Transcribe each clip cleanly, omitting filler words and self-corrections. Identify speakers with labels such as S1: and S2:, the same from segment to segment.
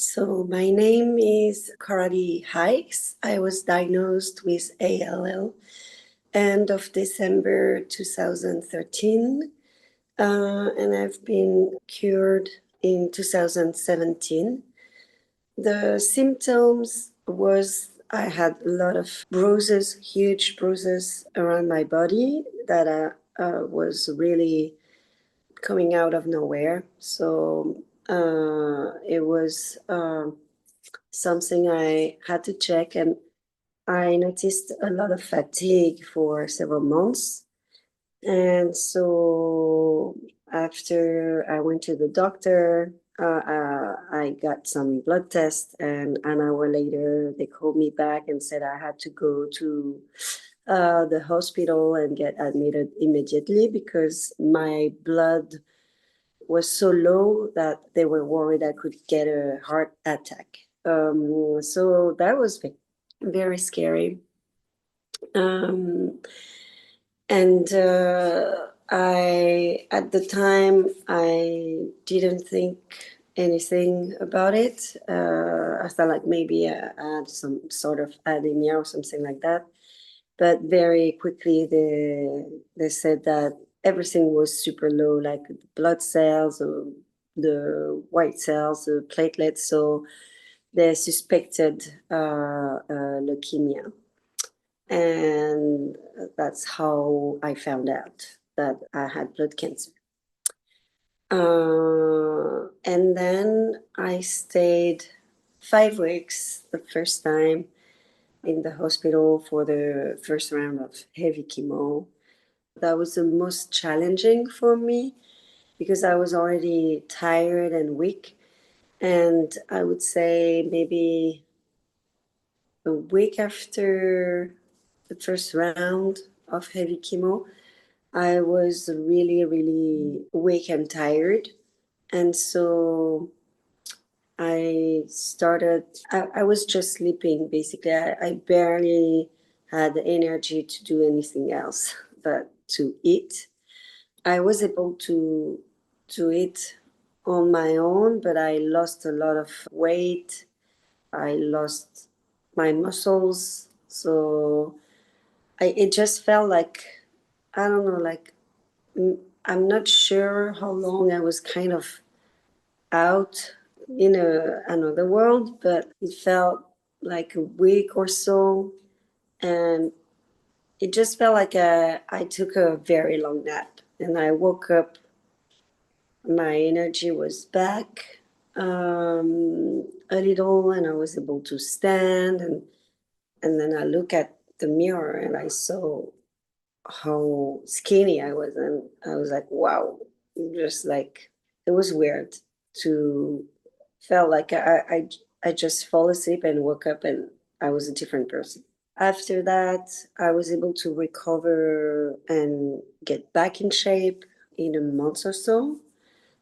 S1: So my name is Coralie Hykes. I was diagnosed with ALL end of December 2013, and I've been cured in 2017. The symptoms was I had a lot of bruises, huge bruises around my body that was really coming out of nowhere. So it was something I had to check, and I noticed a lot of fatigue for several months. And so after I went to the doctor, I got some blood tests, and an hour later, they called me back and said I had to go to the hospital and get admitted immediately because my blood was so low that they were worried I could get a heart attack. So that was very scary. And at the time, I didn't think anything about it. I thought like maybe I had some sort of anemia or something like that. But very quickly, they said that everything was super low, like the blood cells, or the white cells, the platelets. So they suspected leukemia. And that's how I found out that I had blood cancer. And then I stayed 5 weeks the first time in the hospital for the first round of heavy chemo. That was the most challenging for me because I was already tired and weak. And I would say maybe a week after the first round of heavy chemo, I was really, really weak and tired. And so I was just sleeping basically. I barely had the energy to do anything else but to eat. I was able to eat on my own, but I lost a lot of weight. I lost my muscles. So it just felt like, I don't know, like I'm not sure how long I was kind of out in another world, but it felt like a week or so. And it just felt like I took a very long nap. And I woke up, my energy was back a little, and I was able to stand. And then I look at the mirror and I saw how skinny I was, and I was like, wow, just like it was weird to felt like I just fall asleep and woke up and I was a different person. After that, I was able to recover and get back in shape in a month or so.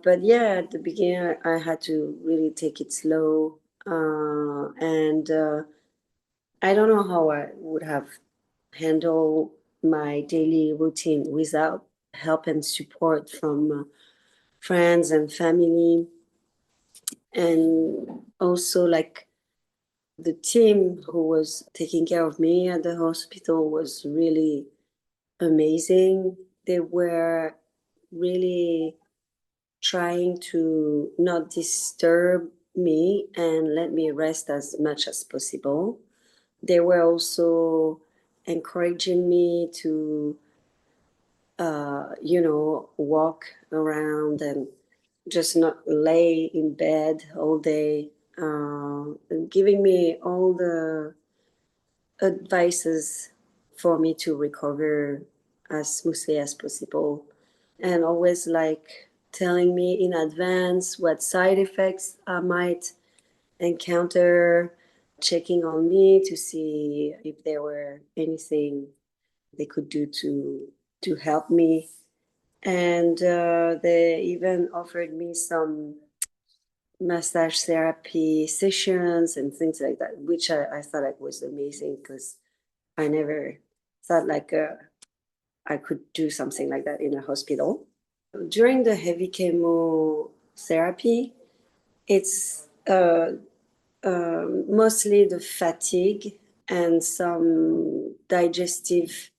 S1: But yeah, at the beginning, I had to really take it slow. And I don't know how I would have handled my daily routine without help and support from friends and family. And also, like, the team who was taking care of me at the hospital was really amazing. They were really trying to not disturb me and let me rest as much as possible. They were also encouraging me to, walk around and just not lay in bed all day, and giving me all the advices for me to recover as smoothly as possible, and always like telling me in advance what side effects I might encounter, checking on me to see if there were anything they could do to help me. And they even offered me some massage therapy sessions and things like that, which I thought it was amazing because I never thought like I could do something like that in a hospital. During the heavy chemotherapy, it's uh, mostly the fatigue and some digestive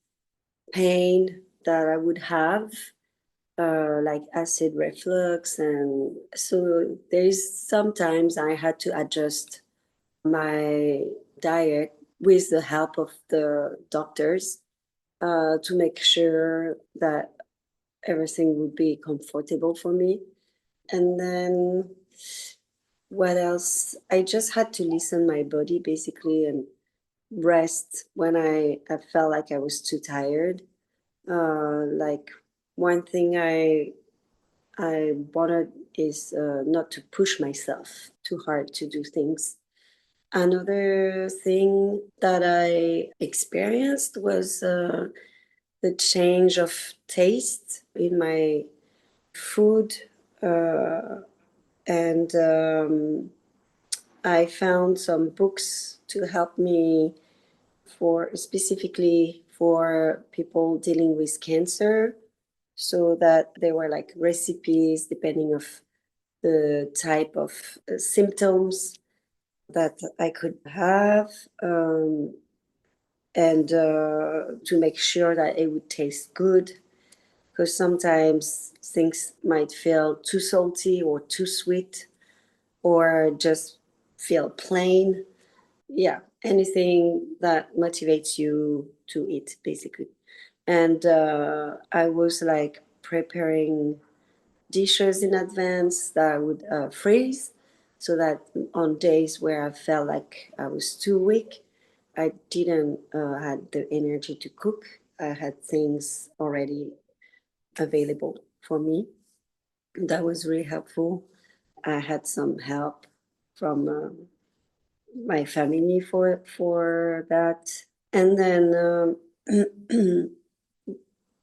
S1: pain that I would have, like acid reflux. And so there's sometimes I had to adjust my diet with the help of the doctors, to make sure that everything would be comfortable for me. And then what else? I just had to listen my body basically and rest when I felt like I was too tired. Like one thing I wanted is not to push myself too hard to do things. Another thing that I experienced was the change of taste in my food, uh, and I found some books to help me for specifically for people dealing with cancer, so that they were like recipes depending of the type of symptoms that I could have, and to make sure that it would taste good, because sometimes things might feel too salty or too sweet or just feel plain. Yeah, anything that motivates you to eat, basically. And I was like preparing dishes in advance that I would freeze, so that on days where I felt like I was too weak, I didn't had the energy to cook. I had things already available for me. That was really helpful. I had some help from my family for that. And then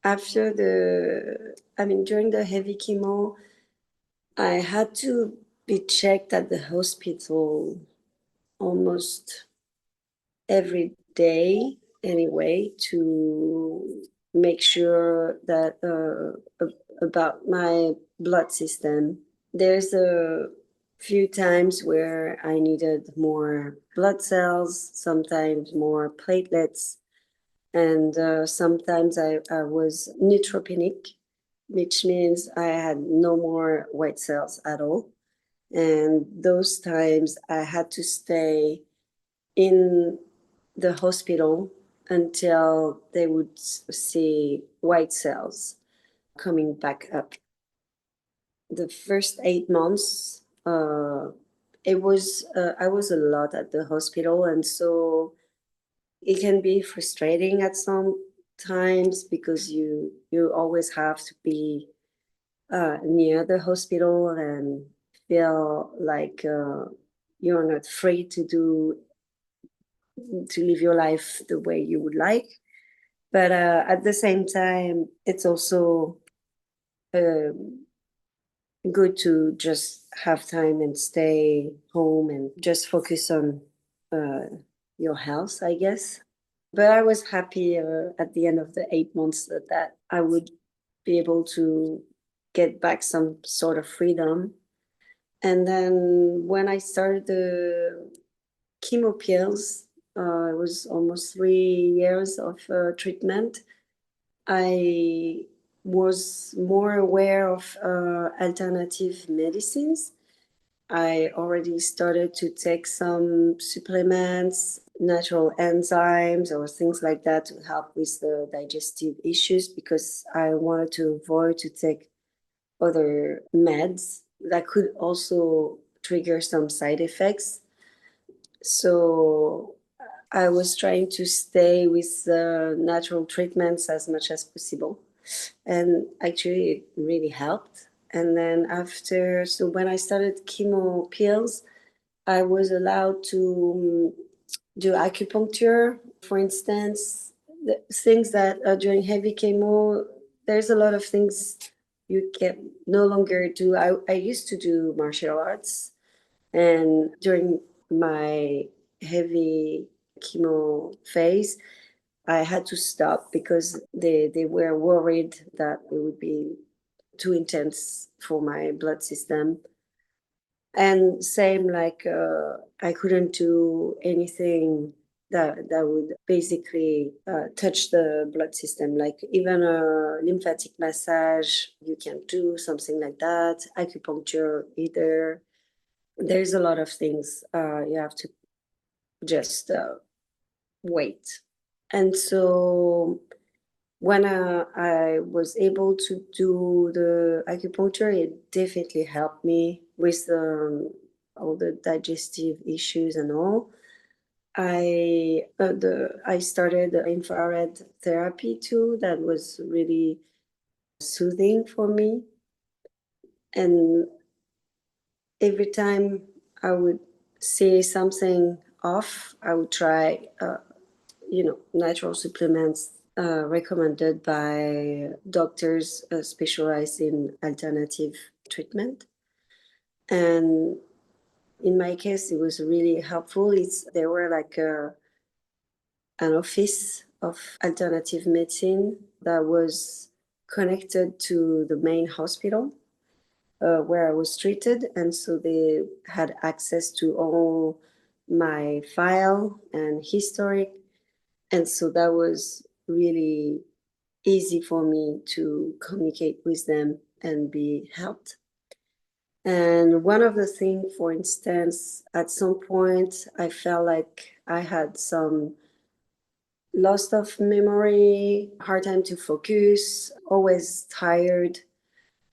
S1: after during the heavy chemo, I had to be checked at the hospital almost every day anyway, to make sure that about my blood system. There's a few times where I needed more blood cells, sometimes more platelets, and sometimes I was neutropenic, which means I had no more white cells at all. And those times I had to stay in the hospital until they would see white cells coming back up. The first 8 months, it was I was a lot at the hospital, and so it can be frustrating at some times because you always have to be near the hospital and feel like you're not free to live your life the way you would like. But at the same time, it's also um, good to just have time and stay home and just focus on uh, your health, I guess. But I was happy at the end of the 8 months that I would be able to get back some sort of freedom. And then when I started the chemo pills, it was almost 3 years of treatment. I was more aware of alternative medicines. I already started to take some supplements, natural enzymes, or things like that to help with the digestive issues, because I wanted to avoid to take other meds that could also trigger some side effects. So I was trying to stay with natural treatments as much as possible. And actually, it really helped. And then so when I started chemo pills, I was allowed to do acupuncture, for instance, the things that during heavy chemo, there's a lot of things you can no longer do. I used to do martial arts, and during my heavy chemo phase, I had to stop because they were worried that it would be too intense for my blood system. And same, like I couldn't do anything that would basically touch the blood system, like even a lymphatic massage you can't do, something like that, acupuncture either. There's a lot of things you have to just wait. And so when I was able to do the acupuncture, it definitely helped me with all the digestive issues and all. I started the infrared therapy too. That was really soothing for me. And every time I would see something off, I would try, natural supplements recommended by doctors specialized in alternative treatment. And in my case, it was really helpful. There were like an office of alternative medicine that was connected to the main hospital where I was treated. And so they had access to all my file and historic. And so that was really easy for me to communicate with them and be helped. And one of the things, for instance, at some point, I felt like I had some loss of memory, hard time to focus, always tired,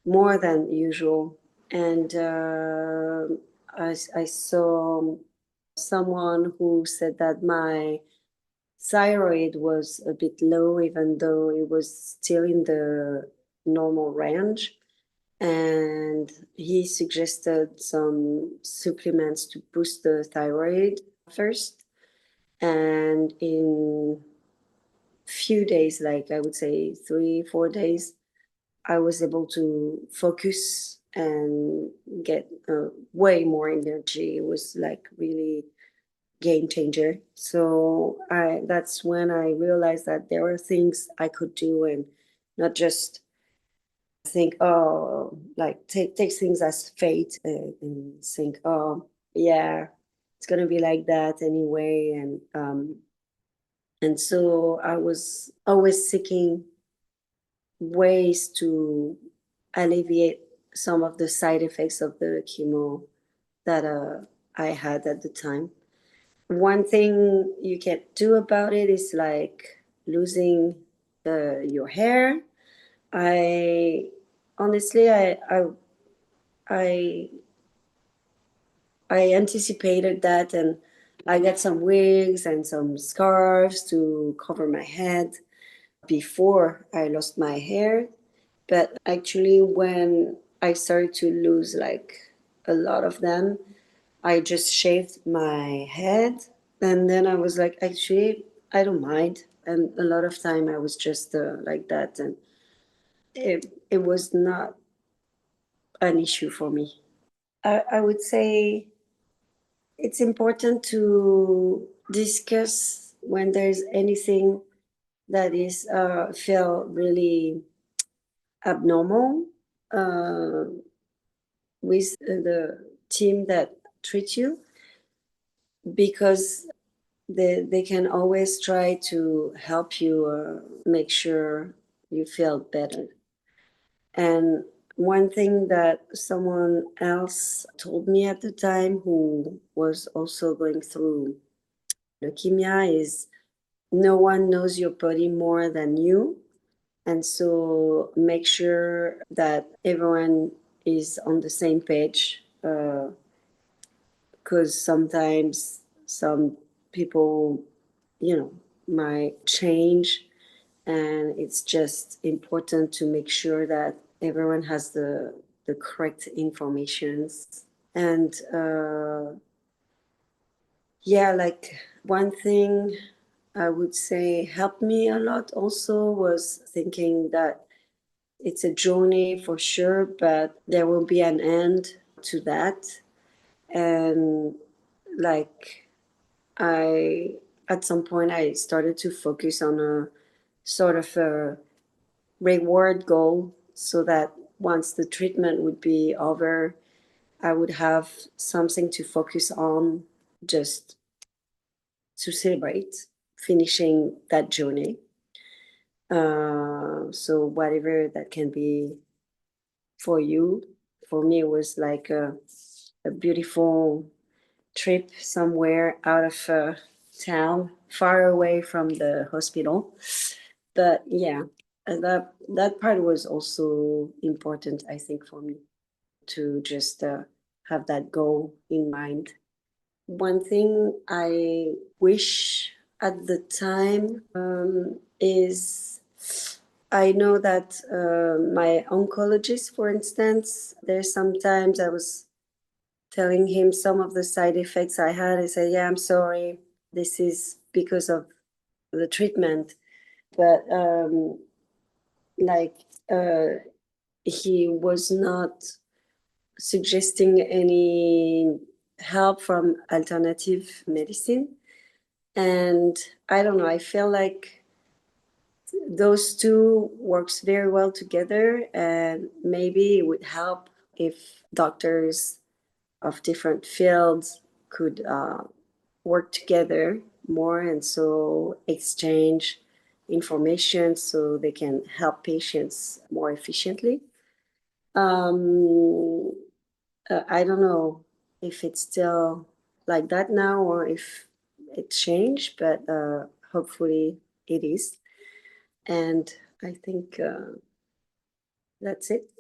S1: more than usual. And I saw someone who said that my thyroid was a bit low, even though it was still in the normal range. And he suggested some supplements to boost the thyroid first. And in few days, like I would say 3 4 days, I was able to focus and get way more energy. It was like really game changer. So that's when I realized that there were things I could do and not just think, oh, like take things as fate and think, oh, yeah, it's gonna be like that anyway. And so I was always seeking ways to alleviate some of the side effects of the chemo that I had at the time. One thing you can do about it is like losing your hair. I honestly, I I anticipated that, and I got some wigs and some scarves to cover my head before I lost my hair. But actually, when I started to lose like a lot of them, I just shaved my head. And then I was like, actually, I don't mind. And a lot of time I was just like that. And it was not an issue for me. I would say it's important to discuss when there's anything that is feel really abnormal uh, with the team that treats you, because they can always try to help you make sure you feel better. And one thing that someone else told me at the time, who was also going through leukemia, is no one knows your body more than you. And so make sure that everyone is on the same page, because sometimes some people, might change. And it's just important to make sure that everyone has the correct informations. And yeah, like one thing I would say helped me a lot also was thinking that it's a journey for sure, but there will be an end to that. And like I, at some point, I started to focus on a sort of a reward goal, so that once the treatment would be over, I would have something to focus on, just to celebrate finishing that journey. So whatever that can be for you, for me, it was like a beautiful trip somewhere out of town, far away from the hospital. But yeah, that part was also important, I think, for me to just have that goal in mind. One thing I wish at the time is I know that my oncologist, for instance, there's sometimes I was telling him some of the side effects I had. I said, "Yeah, I'm sorry. This is because of the treatment." But like he was not suggesting any help from alternative medicine. And I don't know, I feel like those two works very well together, and maybe it would help if doctors of different fields could work together more, and so exchange information so they can help patients more efficiently. um, I don't know if it's still like that now or if it changed, but hopefully it is. And I think that's it.